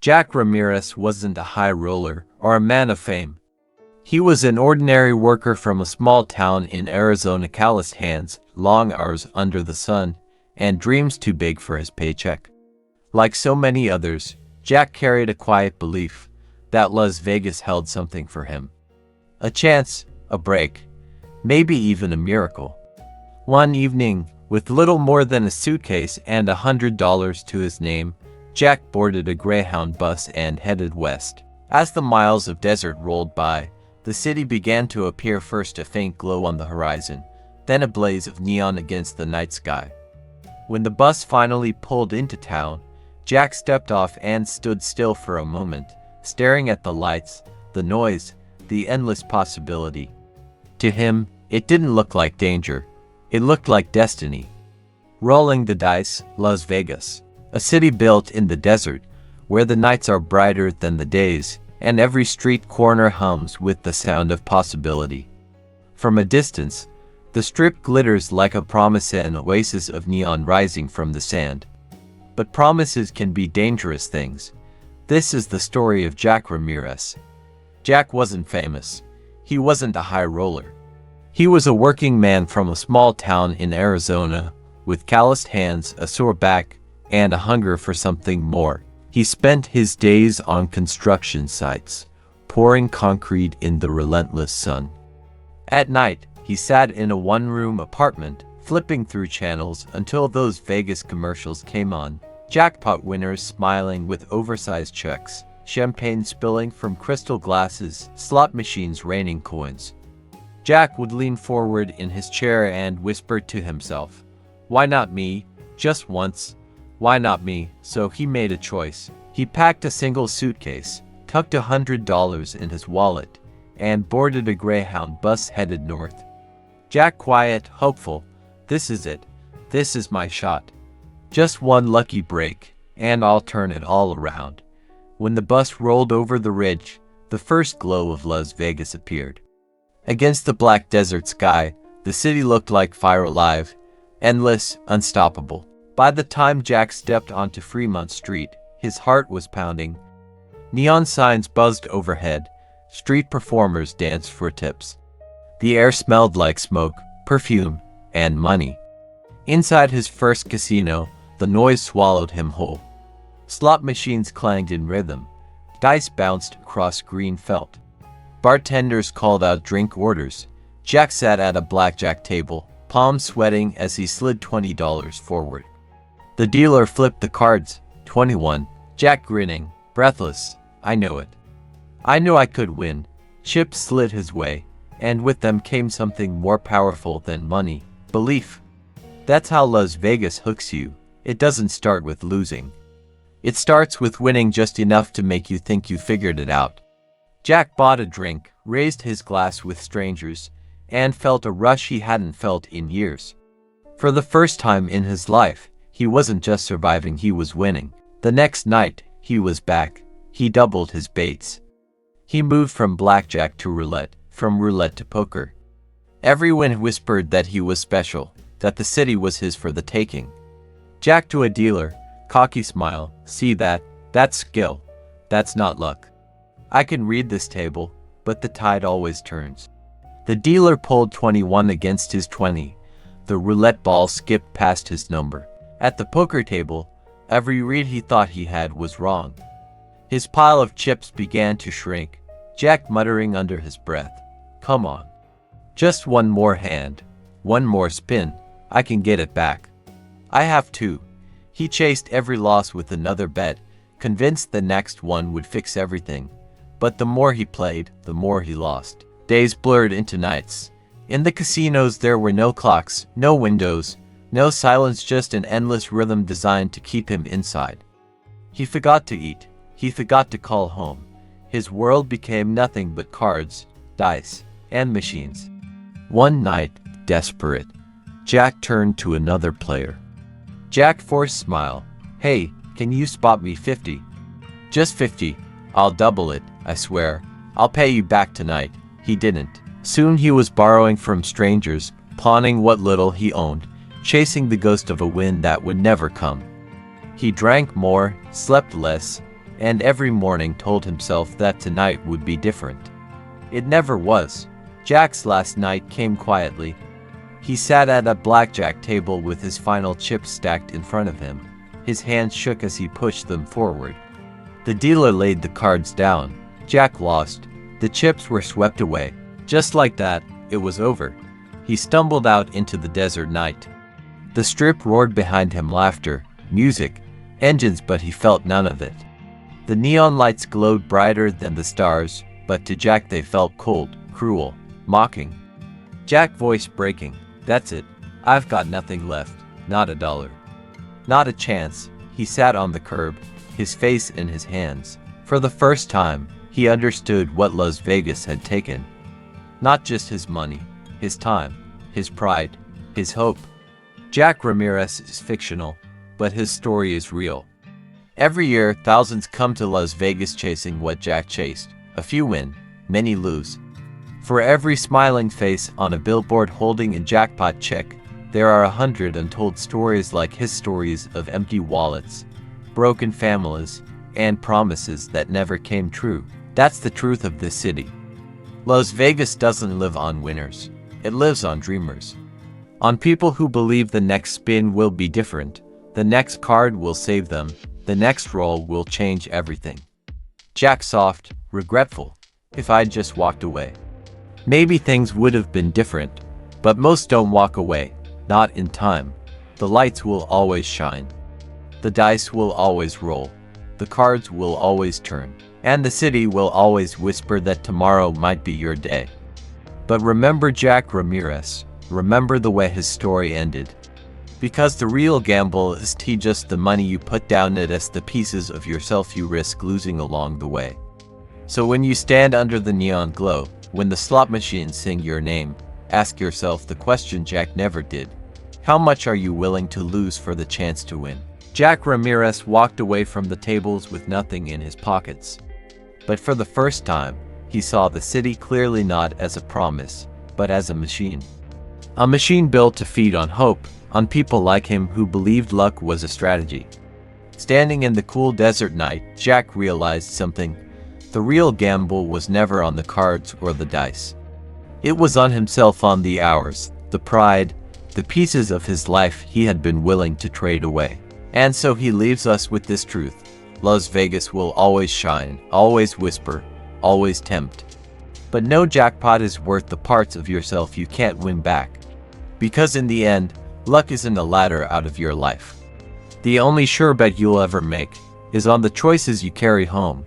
Jack Ramirez wasn't a high roller or a man of fame. He was an ordinary worker from a small town in Arizona. Calloused hands, long hours under the sun, and dreams too big for his paycheck. Like so many others, Jack carried a quiet belief that Las Vegas held something for him. A chance, a break, maybe even a miracle. One evening, with little more than a suitcase and $100 to his name, Jack boarded a Greyhound bus and headed west. As the miles of desert rolled by, the city began to appear, first a faint glow on the horizon, then a blaze of neon against the night sky. When the bus finally pulled into town, Jack stepped off and stood still for a moment, staring at the lights, the noise, the endless possibility. To him, it didn't look like danger. It looked like destiny. Rolling the dice, Las Vegas, a city built in the desert, where the nights are brighter than the days, and every street corner hums with the sound of possibility. From a distance, the strip glitters like a promise, an oasis of neon rising from the sand. But promises can be dangerous things. This is the story of Jack Ramirez. Jack wasn't famous. He wasn't a high roller. He was a working man from a small town in Arizona, with calloused hands, a sore back, and a hunger for something more. He spent his days on construction sites, pouring concrete in the relentless sun. At night, he sat in a one-room apartment, flipping through channels until those Vegas commercials came on. Jackpot winners smiling with oversized checks, champagne spilling from crystal glasses, slot machines raining coins. Jack would lean forward in his chair and whisper to himself, "Why not me? Just once. Why not me?" So he made a choice. He packed a single suitcase, tucked $100 in his wallet, and boarded a Greyhound bus headed north. Jack, quiet, hopeful. This is it. This is my shot. Just one lucky break, and I'll turn it all around. When the bus rolled over the ridge, the first glow of Las Vegas appeared. Against the black desert sky, the city looked like fire, alive, endless, unstoppable. By the time Jack stepped onto Fremont Street, his heart was pounding. Neon signs buzzed overhead. Street performers danced for tips. The air smelled like smoke, perfume, and money. Inside his first casino, the noise swallowed him whole. Slot machines clanged in rhythm. Dice bounced across green felt. Bartenders called out drink orders. Jack sat at a blackjack table, palms sweating as he slid $20 forward. The dealer flipped the cards. 21. Jack grinning, breathless. I know it. I knew I could win. Chips slid his way, and with them came something more powerful than money: belief. That's how Las Vegas hooks you. It doesn't start with losing. It starts with winning just enough to make you think you figured it out. Jack bought a drink, raised his glass with strangers, and felt a rush he hadn't felt in years. For the first time in his life, he wasn't just surviving, he was winning. The next night, he was back. He doubled his baits. He moved from blackjack to roulette, from roulette to poker. Everyone whispered that he was special, that the city was his for the taking. Jack, to a dealer, cocky smile, "See that? That's skill. That's not luck. I can read this table, but the tide always turns." The dealer pulled 21 against his 20. The roulette ball skipped past his number. At the poker table, every read he thought he had was wrong. His pile of chips began to shrink, Jack muttering under his breath, "Come on. Just one more hand. One more spin. I can get it back. I have to." He chased every loss with another bet, convinced the next one would fix everything. But the more he played, the more he lost. Days blurred into nights. In the casinos there were no clocks, no windows, no silence, just an endless rhythm designed to keep him inside. He forgot to eat. He forgot to call home. His world became nothing but cards, dice, and machines. One night, desperate, Jack turned to another player. Jack forced a smile. "Hey, can you spot me 50? Just 50. I'll double it, I swear. I'll pay you back tonight." He didn't. Soon he was borrowing from strangers, pawning what little he owned, chasing the ghost of a win that would never come. He drank more, slept less, and every morning told himself that tonight would be different. It never was. Jack's last night came quietly. He sat at a blackjack table with his final chips stacked in front of him. His hands shook as he pushed them forward. The dealer laid the cards down. Jack lost. The chips were swept away. Just like that, it was over. He stumbled out into the desert night. The strip roared behind him, laughter, music, engines, but he felt none of it. The neon lights glowed brighter than the stars, but to Jack they felt cold, cruel, mocking. Jack's voice breaking. That's it. I've got nothing left. Not a dollar. Not a chance. He sat on the curb, his face in his hands. For the first time, he understood what Las Vegas had taken. Not just his money, his time, his pride, his hope. Jack Ramirez is fictional, but his story is real. Every year, thousands come to Las Vegas chasing what Jack chased. A few win, many lose. For every smiling face on a billboard holding a jackpot check, there are 100 untold stories like his, stories of empty wallets, broken families, and promises that never came true. That's the truth of this city. Las Vegas doesn't live on winners. It lives on dreamers. On people who believe the next spin will be different, the next card will save them, the next roll will change everything. Jack soft, regretful. If I'd just walked away, maybe things would have been different. But most don't walk away, not in time. The lights will always shine. The dice will always roll. The cards will always turn. And the city will always whisper that tomorrow might be your day. But remember Jack Ramirez. Remember the way his story ended. Because the real gamble is just the money you put down, it as the pieces of yourself you risk losing along the way. So when you stand under the neon glow, when the slot machines sing your name, ask yourself the question Jack never did. How much are you willing to lose for the chance to win? Jack Ramirez walked away from the tables with nothing in his pockets. But for the first time, he saw the city clearly, not as a promise, but as a machine. A machine built to feed on hope, on people like him who believed luck was a strategy. Standing in the cool desert night, Jack realized something. The real gamble was never on the cards or the dice. It was on himself, on the hours, the pride, the pieces of his life he had been willing to trade away. And so he leaves us with this truth. Las Vegas will always shine, always whisper, always tempt. But no jackpot is worth the parts of yourself you can't win back. Because in the end, luck isn't a ladder out of your life. The only sure bet you'll ever make is on the choices you carry home.